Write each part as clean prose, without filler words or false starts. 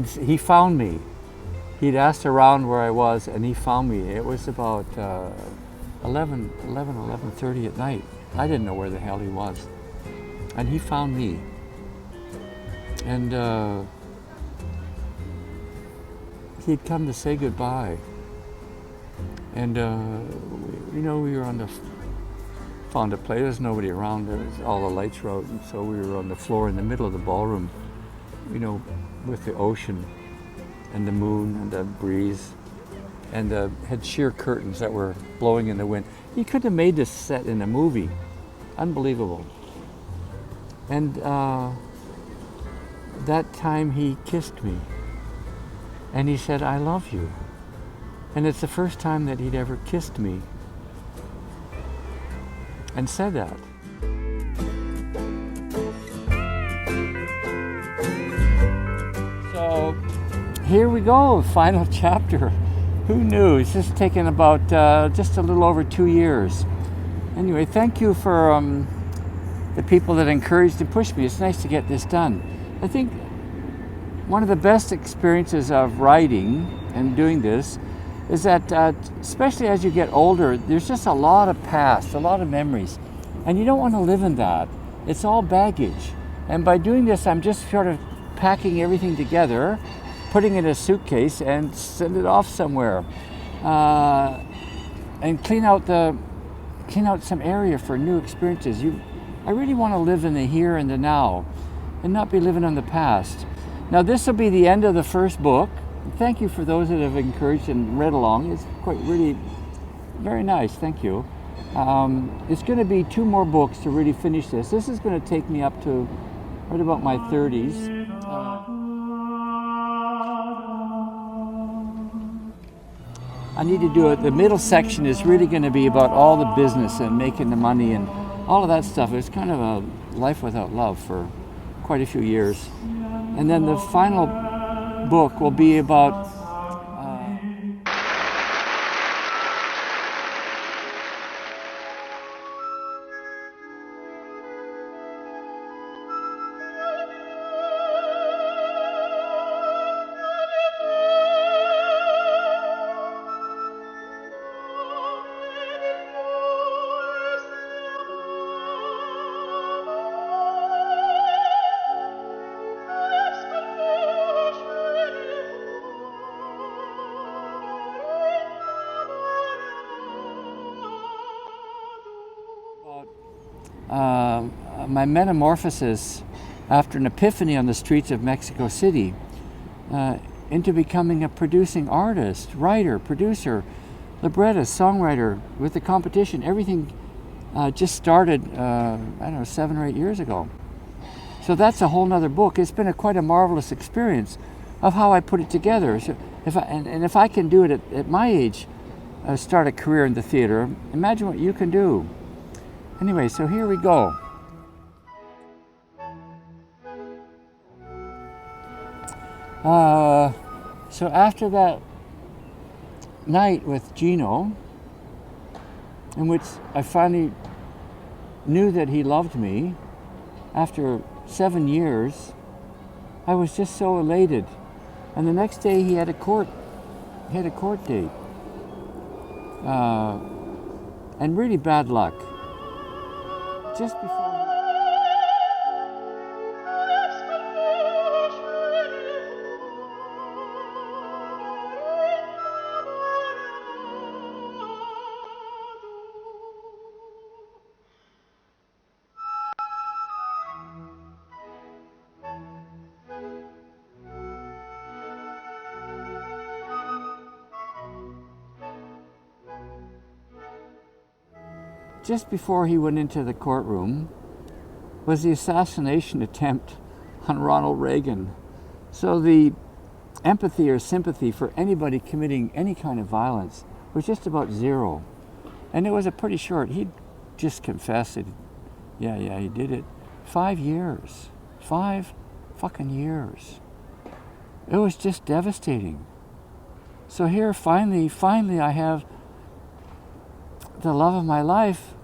And he found me. He'd asked around where I was, and he found me. It was about 11:30 at night. I didn't know where the hell he was. And he found me. And he'd come to say goodbye. And, we were found a place. There was nobody around. All the lights were out. And so we were on the floor in the middle of the ballroom, with the ocean and the moon and the breeze, and had sheer curtains that were blowing in the wind. You could have made this set in a movie. Unbelievable. And that time he kissed me, and he said, "I love you." And it's the first time that he'd ever kissed me and said that. So here we go, final chapter. Who knew? It's just taken about just a little over 2 years. Anyway, thank you for the people that encouraged and pushed me. It's nice to get this done. I think one of the best experiences of writing and doing this is that, especially as you get older, there's just a lot of past, a lot of memories, and you don't want to live in that. It's all baggage. And by doing this, I'm just sort of packing everything together, putting it in a suitcase, and send it off somewhere, and clean out some area for new experiences. I really want to live in the here and the now, and not be living on the past. Now, this will be the end of the first book. Thank you for those that have encouraged and read along. It's really very nice. Thank you. It's going to be 2 more books to really finish this. This is going to take me up to right about my 30s. I need to do it. The middle section is really going to be about all the business and making the money and all of that stuff. It's kind of a life without love for quite a few years. And then the final book will be about my metamorphosis after an epiphany on the streets of Mexico City into becoming a producing artist, writer, producer, librettist, songwriter with the competition. Everything just started, 7 or 8 years ago. So that's a whole nother book. It's been quite a marvelous experience of how I put it together. So if I can do it at my age, start a career in the theater, imagine what you can do. Anyway, so here we go. So after that night with Gino, in which I finally knew that he loved me, after 7 years, I was just so elated. And the next day he had a court date. And really bad luck. Just before Just before he went into the courtroom was the assassination attempt on Ronald Reagan. So the empathy or sympathy for anybody committing any kind of violence was just about zero. And it was a pretty short, he just confessed it. Yeah, he did it. 5 years. 5 fucking years. It was just devastating. So here finally I have the love of my life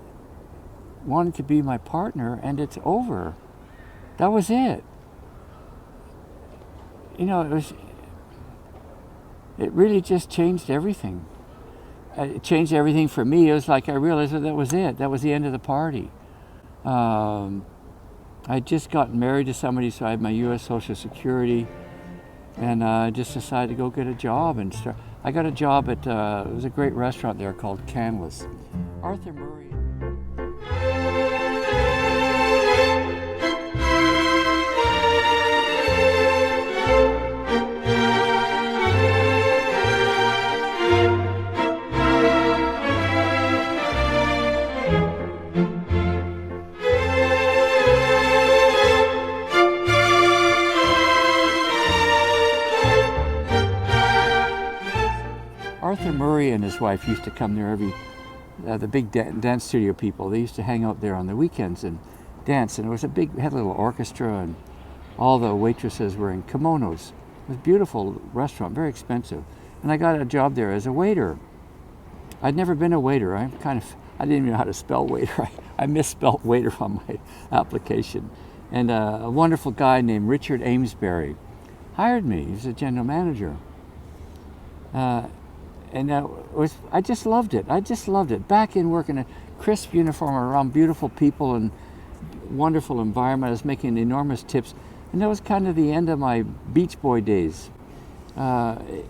wanted to be my partner, and it's over. That was it. It was it really just changed everything. It changed everything for me. It was like I realized that was it. That was the end of the party. I just got married to somebody, so I had my U.S. Social Security, and I just decided to go get a job and start. I got a job at it was a great restaurant there called Canlis. Arthur Murray. Arthur Murray and his wife used to come there the big dance studio people, they used to hang out there on the weekends and dance. And it was had a little orchestra, and all the waitresses were in kimonos. It was a beautiful restaurant, very expensive. And I got a job there as a waiter. I'd never been a waiter. I didn't even know how to spell waiter. I misspelled waiter on my application. And a wonderful guy named Richard Amesbury hired me. He was a general manager. And I just loved it. I just loved it. Back in work in a crisp uniform around beautiful people and wonderful environment. I was making enormous tips. And that was kind of the end of my Beach Boy days. Ironically,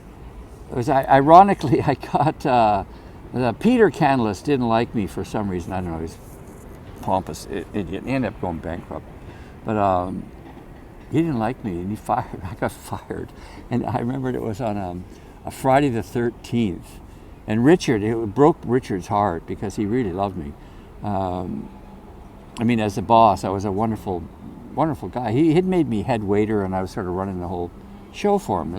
I got, Peter Canlis didn't like me for some reason. I don't know, he's pompous idiot. He ended up going bankrupt. But he didn't like me, and I got fired. And I remembered it was on a Friday the 13th. And it broke Richard's heart because he really loved me. I mean, as a boss, I was a wonderful, wonderful guy. He had made me head waiter, and I was sort of running the whole show for him.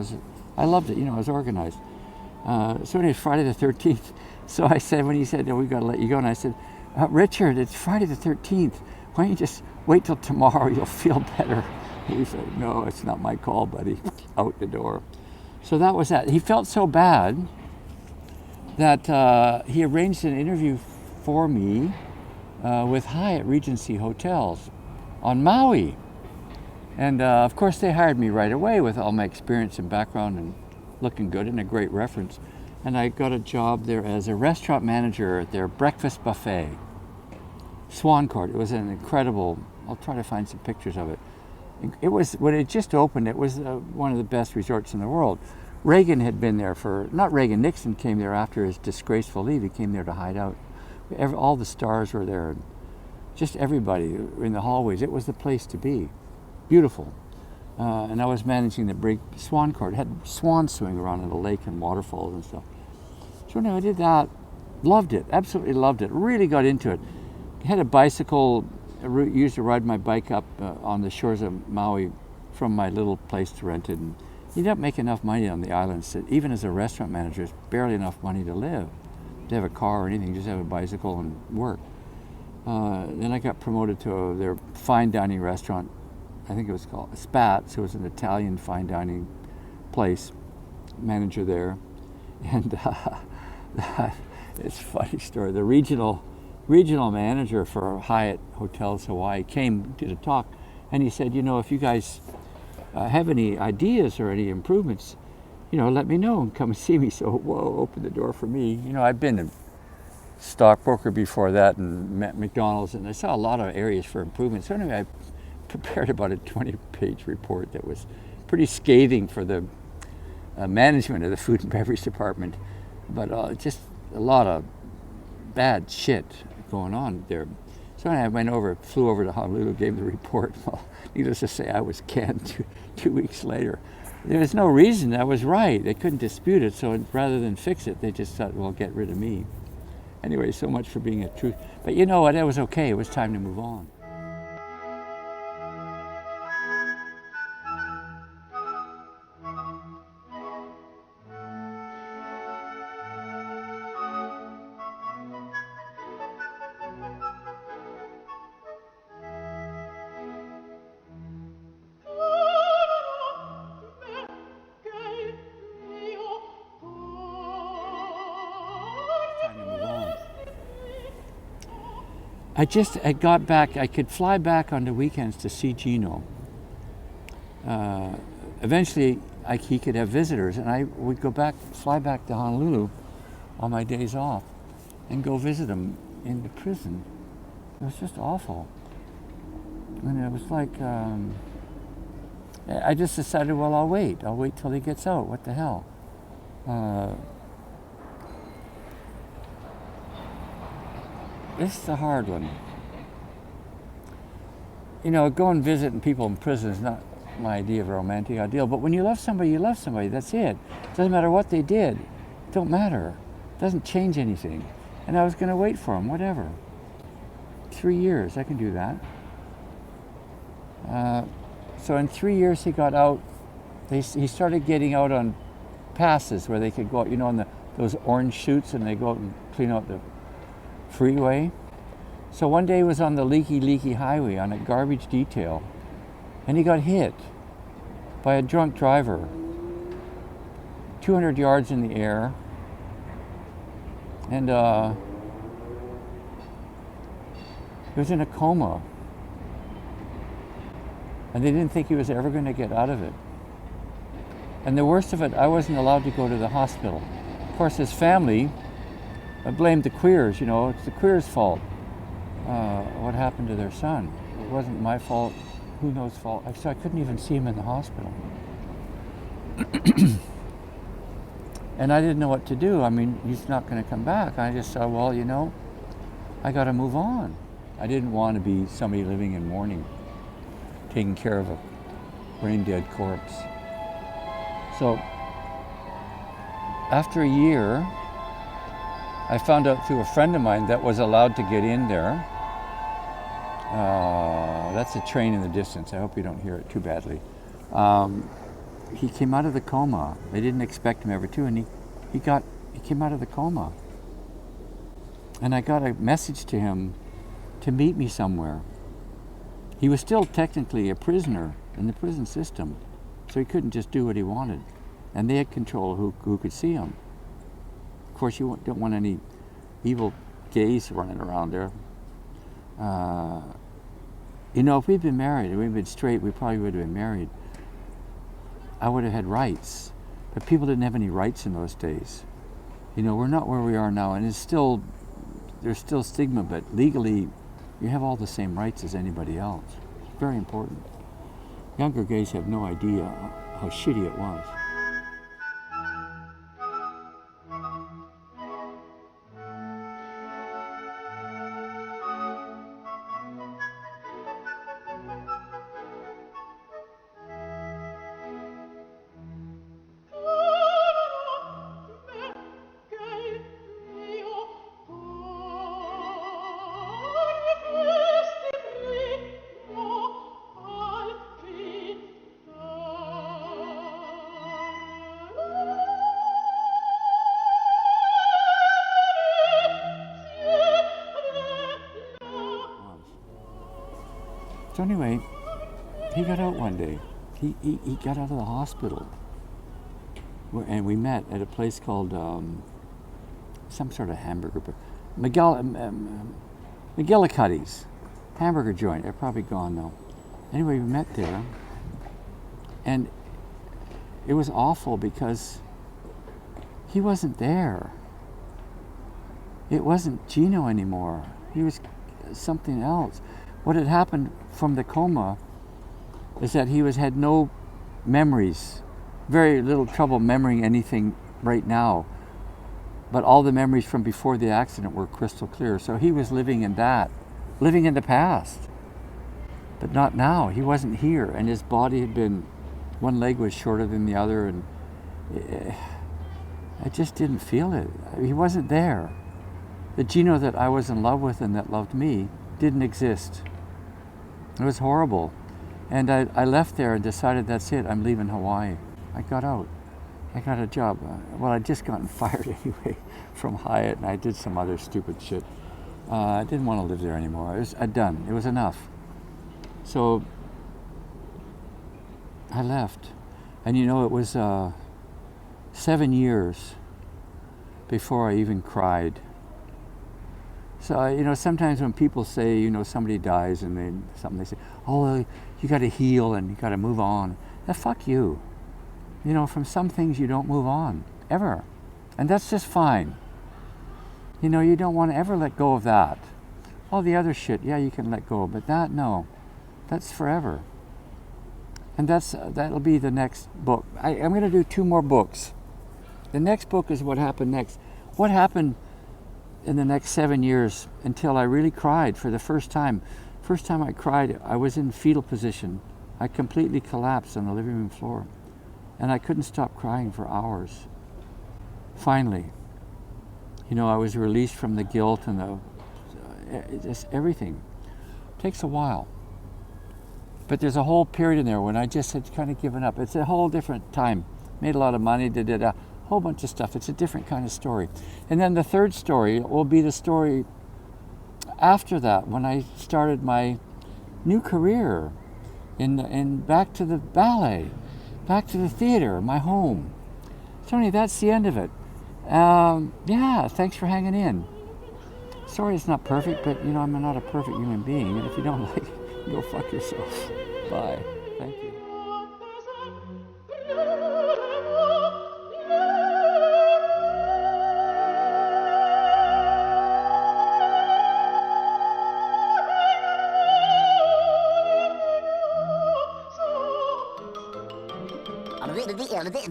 I loved it, I was organized. So anyway, Friday the 13th. So I said, when he said, we got to let you go, and I said, Richard, it's Friday the 13th. Why don't you just wait till tomorrow, you'll feel better. He said, no, it's not my call, buddy. Out the door. So that was that. He felt so bad that he arranged an interview for me with Hyatt Regency Hotels on Maui. And of course they hired me right away with all my experience and background and looking good and a great reference. And I got a job there as a restaurant manager at their breakfast buffet, Swan Court. It was an incredible, I'll try to find some pictures of it. It was, when it just opened, it was one of the best resorts in the world. Reagan had been there Nixon came there after his disgraceful leave. He came there to hide out. All the stars were there. Just everybody in the hallways. It was the place to be. Beautiful. And I was managing the big Swan Court. It had swans swimming around in the lake and waterfalls and stuff. So anyway, I did that. Loved it. Absolutely loved it. Really got into it. Had a bicycle. I used to ride my bike up on the shores of Maui from my little place to rent it. And you don't make enough money on the islands. Even as a restaurant manager, it's barely enough money to live. To have a car or anything, just have a bicycle and work. Then I got promoted to their fine dining restaurant. I think it was called Spats. It was an Italian fine dining place. Manager there. And it's a funny story. The regional manager for Hyatt Hotels Hawaii did a talk, and he said, if you guys have any ideas or any improvements, let me know and come and see me. So, open the door for me. I've been a stockbroker before that and met McDonald's, and I saw a lot of areas for improvement. So anyway, I prepared about a 20-page report that was pretty scathing for the management of the food and beverage department, but just a lot of bad shit going on there. So I flew over to Honolulu, gave the report. Well, needless to say, I was canned two weeks later. There was no reason. I was right. They couldn't dispute it. So rather than fix it, they just thought, well, get rid of me. Anyway, so much for being a truth. But you know what? It was okay. It was time to move on. I got back, I could fly back on the weekends to see Gino. Eventually, he could have visitors, and I would fly back to Honolulu on my days off and go visit him in the prison. It was just awful. And it was like, I just decided, well, I'll wait till he gets out. What the hell? This is a hard one. You know, going visiting people in prison is not my idea of a romantic ideal, but when you love somebody, that's it. Doesn't matter what they did. Don't matter. Doesn't change anything. And I was going to wait for him, whatever. 3 years, I can do that. So in 3 years he got out. He started getting out on passes where they could go out, you know, on those orange chutes, and they go out and clean out the freeway. So one day he was on the leaky highway on a garbage detail, and he got hit by a drunk driver, 200 yards in the air, and he was in a coma, and they didn't think he was ever going to get out of it. And the worst of it, I wasn't allowed to go to the hospital. Of course, his family blamed the queers. You know, it's the queers' fault. What happened to their son? It wasn't my fault. Who knows fault? So I couldn't even see him in the hospital. And I didn't know what to do. I mean, he's not going to come back. I just thought, well, you know, I got to move on. I didn't want to be somebody living in mourning, taking care of a brain-dead corpse. So after a year, I found out through a friend of mine that was allowed to get in there. That's a train in the distance. I hope you don't hear it too badly. He came out of the coma. They didn't expect him ever to, and he came out of the coma. And I got a message to him to meet me somewhere. He was still technically a prisoner in the prison system, so he couldn't just do what he wanted. And they had control of who could see him. Of course, you don't want any evil gays running around there. You know, if we'd been married, and we'd been straight, we probably would have been married. I would have had rights. But people didn't have any rights in those days. You know, we're not where we are now, and there's still stigma, but legally, you have all the same rights as anybody else. It's very important. Younger gays have no idea how shitty it was. So anyway, he got out one day. He got out of the hospital, and we met at a place called some sort of hamburger, McGillicuddy's hamburger joint. They're probably gone now. Anyway, we met there, and it was awful because he wasn't there. It wasn't Gino anymore. He was something else. What had happened from the coma is that he had no memories, very little trouble remembering anything right now. But all the memories from before the accident were crystal clear. So he was living in the past. But not now. He wasn't here, and his body had been, one leg was shorter than the other, and I just didn't feel it. He wasn't there. The Gino that I was in love with and that loved me didn't exist. It was horrible. And I left there and decided, that's it, I'm leaving Hawaii. I got out. I got a job. Well, I'd just gotten fired anyway from Hyatt, and I did some other stupid shit. I didn't want to live there anymore. I'd done. It was enough. So I left. And you know, it was 7 years before I even cried. So, you know, sometimes when people say, you know, somebody dies and they say, oh, you got to heal and you got to move on. Fuck you. You know, from some things you don't move on, ever. And that's just fine. You know, you don't want to ever let go of that. All the other shit, yeah, you can let go, but that, no. That's forever. And that'll be the next book. I'm going to do 2 more books. The next book is what happened next. What happened in the next 7 years until I really cried for the first time. First time I cried, I was in fetal position. I completely collapsed on the living room floor. And I couldn't stop crying for hours. Finally, you know, I was released from the guilt and just everything. It takes a while. But there's a whole period in there when I just had kind of given up. It's a whole different time. Made a lot of money, did a whole bunch of stuff. It's a different kind of story. And then the third story will be the story after that, when I started my new career in back to the ballet, back to the theater, my home. Tony, that's the end of it. Yeah, thanks for hanging in. Sorry it's not perfect, but you know, I'm not a perfect human being, and if you don't like it, go fuck yourself. Bye. Thank you.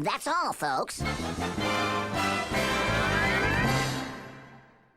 That's all, folks.